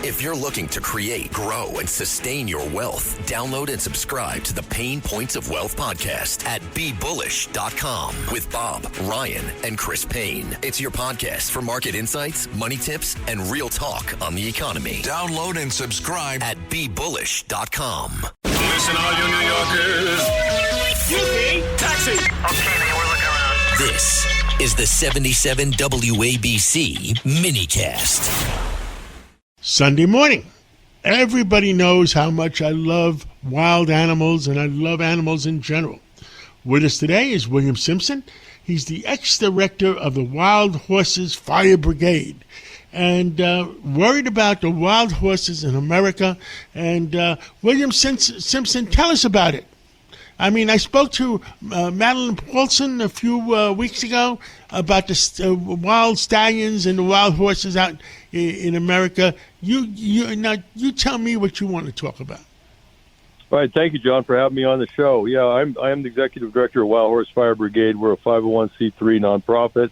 If you're looking to create, grow, and sustain your wealth, download and subscribe to the Pain Points of Wealth podcast at BeBullish.com with Bob, Ryan, and Chris Payne. It's your podcast for market insights, money tips, and real talk on the economy. Download and subscribe at BeBullish.com. Listen, all you New Yorkers. Excuse me, taxi. Okay, man, we're looking around. This is the 77 WABC minicast. Sunday morning. Everybody knows how much I love wild animals and I love animals in general. With us today is William Simpson. He's the ex-director of the Wild Horses Fire Brigade and worried about the wild horses in America. And William Simpson, tell us about it. I mean, I spoke to Madeline Paulson a few weeks ago about the wild stallions and the wild horses out in America. You tell me what you want to talk about. All right, thank you, John, for having me on the show. Yeah, I am the executive director of Wild Horses Fire Brigade. We're a 501c3 nonprofit,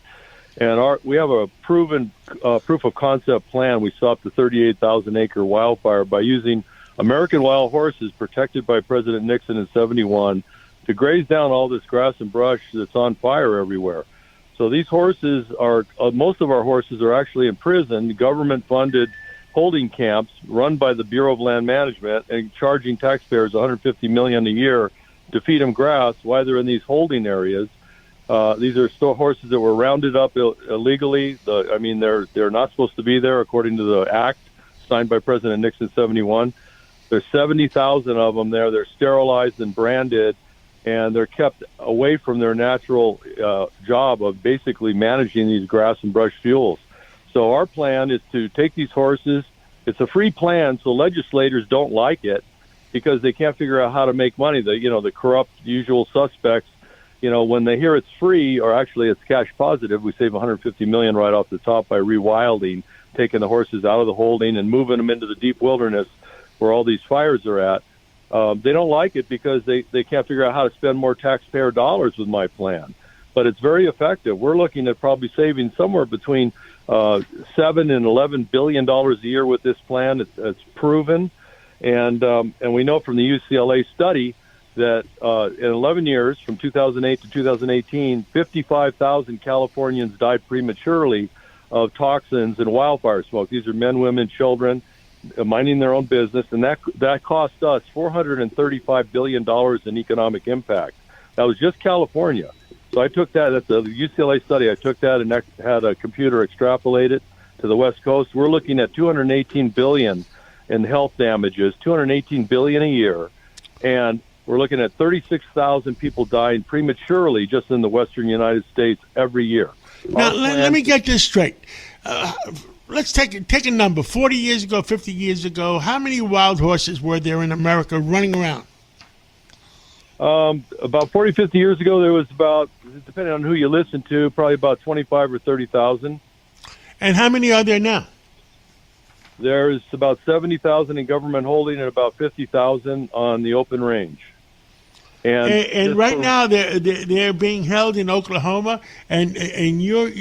and we have a proven proof of concept plan. We stopped the 38,000-acre wildfire by using American wild horses protected by President Nixon in 71 to graze down all this grass and brush that's on fire everywhere. So these horses are, most of our horses are actually in prison, government-funded holding camps run by the Bureau of Land Management and charging taxpayers $150 million a year to feed them grass while they're in these holding areas. These are still horses that were rounded up illegally. They're not supposed to be there according to the act signed by President Nixon in 71. There's 70,000 of them there. They're sterilized and branded, and they're kept away from their natural job of basically managing these grass and brush fuels. So our plan is to take these horses. It's a free plan, so legislators don't like it because they can't figure out how to make money. The corrupt usual suspects, when they hear it's free, or actually it's cash positive, we save $150 million right off the top by rewilding, taking the horses out of the holding and moving them into the deep wilderness where all these fires are at. They don't like it because they can't figure out how to spend more taxpayer dollars with my plan. But it's very effective. We're looking at probably saving somewhere between $7 and $11 billion a year with this plan. It's proven. And we know from the UCLA study that in 11 years, from 2008 to 2018, 55,000 Californians died prematurely of toxins and wildfire smoke. These are men, women, children, minding their own business, and that cost us $435 billion in economic impact. That was just California. So I took that's a UCLA study. I took that and had a computer extrapolate it to the West Coast. We're looking at $218 billion in health damages, $218 billion a year, and we're looking at 36,000 people dying prematurely just in the Western United States every year. Now, let me get this straight. Let's take a number. 40 years ago, 50 years ago, how many wild horses were there in America running around? About 40, 50 years ago, there was about, depending on who you listen to, probably about 25 or 30,000. And how many are there now? There's about 70,000 in government holding and about 50,000 on the open range. And right now they're being held in Oklahoma, and you're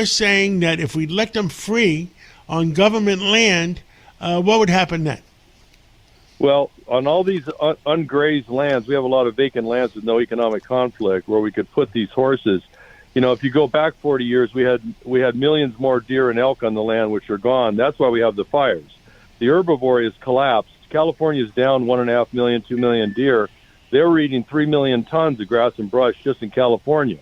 saying that if we let them free on government land, what would happen then? Well, on all these ungrazed lands, we have a lot of vacant lands with no economic conflict where we could put these horses. If you go back 40 years, we had millions more deer and elk on the land, which are gone. That's why we have the fires. The herbivory has collapsed. California's down 1.5 million, 2 million deer. They're eating 3 million tons of grass and brush just in California.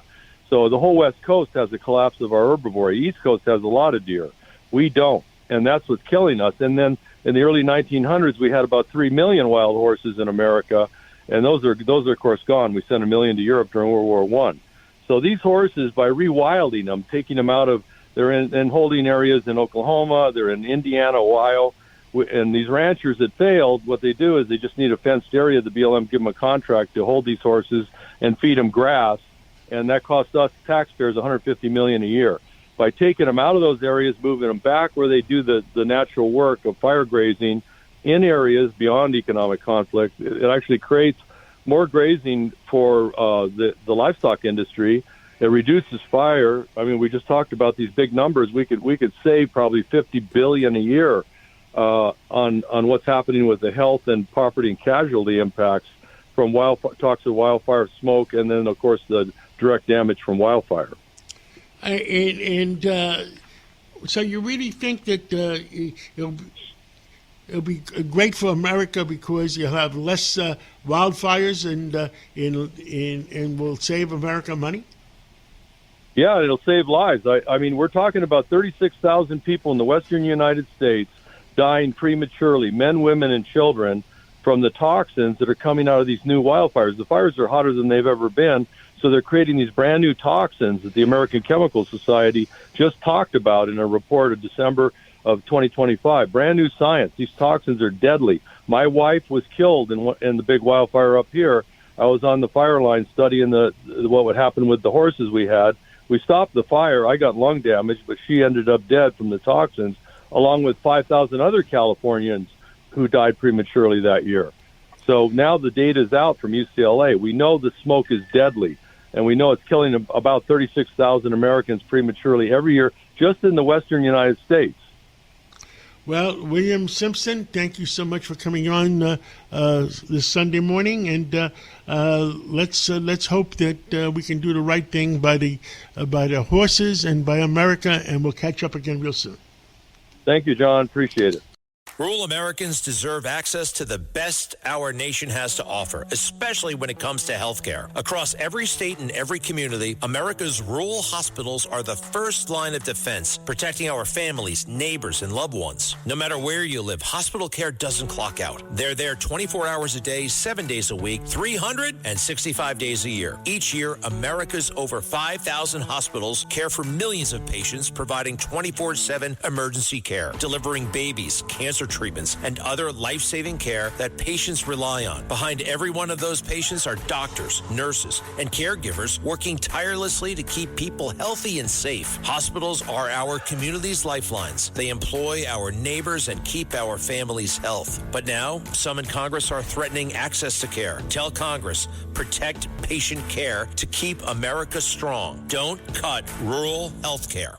So the whole West Coast has a collapse of our herbivory. East Coast has a lot of deer. We don't, and that's what's killing us. And then in the early 1900s, we had about 3 million wild horses in America, and those are of course gone. We sent 1 million to Europe during World War I. So these horses, by rewilding them, taking them out of, they're in holding areas in Oklahoma, they're in Indiana, Ohio. And these ranchers that failed, what they do is they just need a fenced area. The BLM give them a contract to hold these horses and feed them grass, and that costs us taxpayers $150 million a year. By taking them out of those areas, moving them back where they do the natural work of fire grazing in areas beyond economic conflict, it actually creates more grazing for the livestock industry. It reduces fire. I mean, we just talked about these big numbers. We could save probably $50 billion a year on what's happening with the health and property and casualty impacts from toxic wildfire smoke, and then of course the direct damage from wildfire. So you really think that it'll be great for America because you'll have less wildfires and will save America money? Yeah, it'll save lives. I mean, we're talking about 36,000 people in the western United States dying prematurely, men, women, and children, from the toxins that are coming out of these new wildfires. The fires are hotter than they've ever been, so they're creating these brand new toxins that the American Chemical Society just talked about in a report of December of 2025. Brand new science. These toxins are deadly. My wife was killed in the big wildfire up here. I was on the fire line studying what would happen with the horses we had. We stopped the fire. I got lung damage, but she ended up dead from the toxins, along with 5,000 other Californians who died prematurely that year. So now the data is out from UCLA. We know the smoke is deadly, and we know it's killing about 36,000 Americans prematurely every year just in the western United States. Well, William Simpson, thank you so much for coming on this Sunday morning, and let's hope that we can do the right thing by the horses and by America, and we'll catch up again real soon. Thank you, John. Appreciate it. Rural Americans deserve access to the best our nation has to offer, especially when it comes to health care. Across every state and every community, America's rural hospitals are the first line of defense, protecting our families, neighbors, and loved ones. No matter where you live, hospital care doesn't clock out. They're there 24 hours a day, 7 days a week, 365 days a year. Each year, America's over 5,000 hospitals care for millions of patients, providing 24/7 emergency care, delivering babies, cancer treatments, and other life-saving care that patients rely on. Behind every one of those patients are doctors, nurses, and caregivers working tirelessly to keep people healthy and safe. Hospitals are our community's lifelines. They employ our neighbors and keep our families' health. But now, some in Congress are threatening access to care. Tell Congress, protect patient care to keep America strong. Don't cut rural health care.